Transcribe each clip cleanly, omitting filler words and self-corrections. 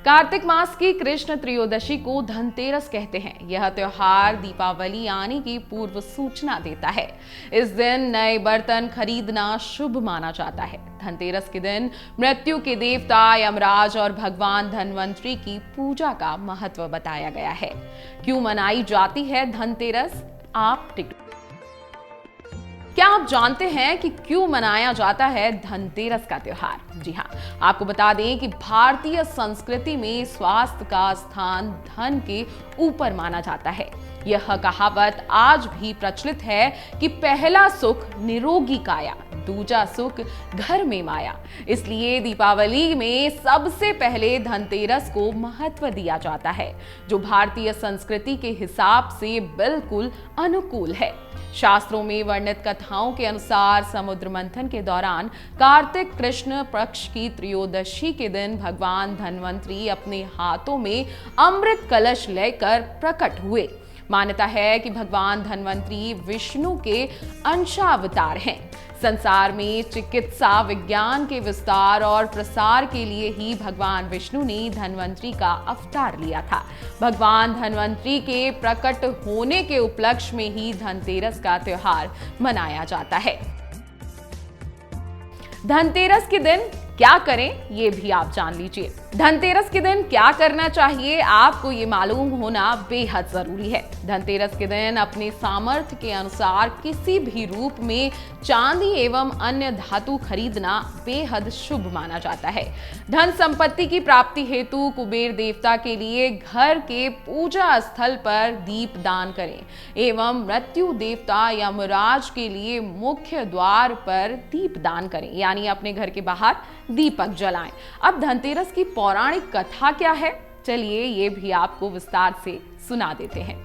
कार्तिक मास की कृष्ण त्रयोदशी को धनतेरस कहते हैं। यह त्योहार दीपावली आने की पूर्व सूचना देता है। इस दिन नए बर्तन खरीदना शुभ माना जाता है। धनतेरस के दिन मृत्यु के देवता यमराज और भगवान धनवंतरी की पूजा का महत्व बताया गया है। क्यों मनाई जाती है धनतेरस? क्या आप जानते हैं कि क्यों मनाया जाता है धनतेरस का त्योहार? जी हाँ, आपको बता दें कि भारतीय संस्कृति में स्वास्थ्य का स्थान धन के ऊपर माना जाता है। यह कहावत आज भी प्रचलित है कि पहला सुख निरोगी काया, दूजा सुख घर में माया। इसलिए दीपावली में सबसे पहले धनतेरस को महत्व दिया जाता है, जो भारतीय संस्कृति के हिसाब से बिल्कुल अनुकूल है। शास्त्रों में वर्णित कथाओं के अनुसार समुद्र मंथन के दौरान कार्तिक कृष्ण पक्ष की त्रयोदशी के दिन भगवान धनवंतरी अपने हाथों में अमृत कलश लेकर प्रकट हुए। मान्यता है कि भगवान धनवंतरी विष्णु के अंशावतार हैं। संसार में चिकित्सा विज्ञान के विस्तार और प्रसार के लिए ही भगवान विष्णु ने धनवंतरी का अवतार लिया था। भगवान धनवंतरी के प्रकट होने के उपलक्ष्य में ही धनतेरस का त्योहार मनाया जाता है। धनतेरस के दिन क्या करें, ये भी आप जान लीजिए। धनतेरस के दिन क्या करना चाहिए, आपको ये मालूम होना बेहद जरूरी है। धनतेरस के दिन अपने सामर्थ्य के अनुसार किसी भी रूप में चांदी एवं अन्य धातु खरीदना बेहद शुभ माना जाता है। धन संपत्ति की प्राप्ति हेतु कुबेर देवता के लिए घर के पूजा स्थल पर दीप दान करें एवं मृत्यु देवता यमराज के लिए मुख्य द्वार पर दीप दान करें, यानी अपने घर के बाहर दीपक जलाएं। अब धनतेरस की पौराणिक कथा क्या है, चलिए ये भी आपको विस्तार से सुना देते हैं।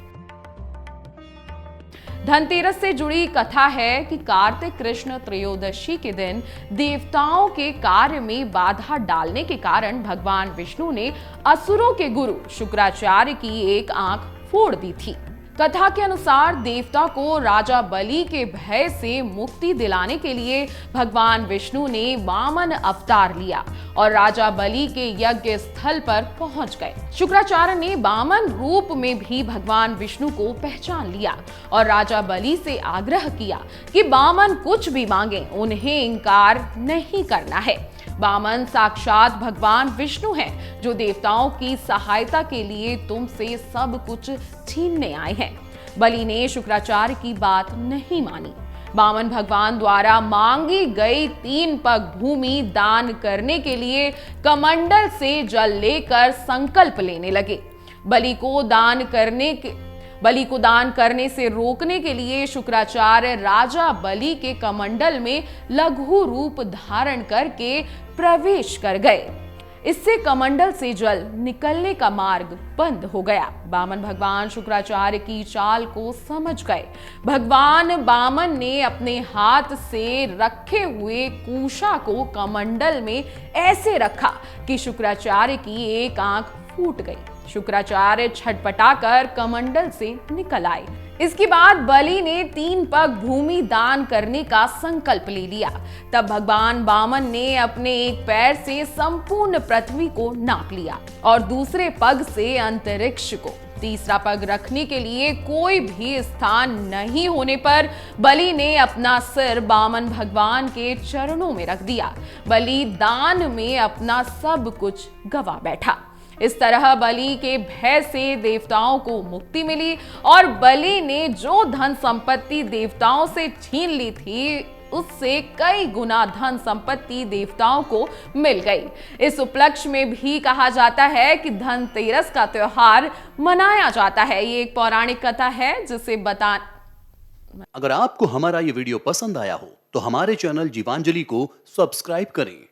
धनतेरस से जुड़ी कथा है कि कार्तिक कृष्ण त्रयोदशी के दिन देवताओं के कार्य में बाधा डालने के कारण भगवान विष्णु ने असुरों के गुरु शुक्राचार्य की एक आंख फोड़ दी थी। कथा के अनुसार देवता को राजा बलि के भय से मुक्ति दिलाने के लिए भगवान विष्णु ने वामन अवतार लिया और राजा बलि के यज्ञ स्थल पर पहुंच गए। शुक्राचार्य ने वामन रूप में भी भगवान विष्णु को पहचान लिया और राजा बलि से आग्रह किया कि वामन कुछ भी मांगे, उन्हें इनकार नहीं करना है। वामन साक्षात भगवान विष्णु हैं, जो देवताओं की सहायता के लिए तुमसे सब कुछ छीनने आए हैं। बलि ने शुक्राचार्य की बात नहीं मानी। वामन भगवान द्वारा मांगी गई 3 पग भूमि दान करने के लिए कमंडल से जल लेकर संकल्प लेने लगे। बलि को दान करने से रोकने के लिए शुक्राचार्य राजा बलि के कमंडल में लघु रूप धारण करके प्रवेश कर गए। इससे कमंडल से जल निकलने का मार्ग बंद हो गया। वामन भगवान शुक्राचार्य की चाल को समझ गए। भगवान वामन ने अपने हाथ से रखे हुए कुशा को कमंडल में ऐसे रखा कि शुक्राचार्य की एक आंख फूट गई। शुक्राचार्य छटपटाकर कमंडल से निकल आए। इसके बाद बलि ने 3 पग भूमि दान करने का संकल्प ले लिया। तब भगवान वामन ने अपने एक पैर से संपूर्ण पृथ्वी को नाप लिया और दूसरे पग से अंतरिक्ष को। तीसरा पग रखने के लिए कोई भी स्थान नहीं होने पर बलि ने अपना सिर वामन भगवान के चरणों में रख दिया। बलि दान में अपना सब कुछ गवा बैठा। इस तरह बलि के भय से देवताओं को मुक्ति मिली और बलि ने जो धन संपत्ति देवताओं से छीन ली थी, उससे कई गुना धन संपत्ति देवताओं को मिल गई। इस उपलक्ष्य में भी कहा जाता है कि धनतेरस का त्योहार मनाया जाता है। ये एक पौराणिक कथा है जिसे अगर आपको हमारा ये वीडियो पसंद आया हो तो हमारे चैनल जीवांजलि को सब्सक्राइब करें।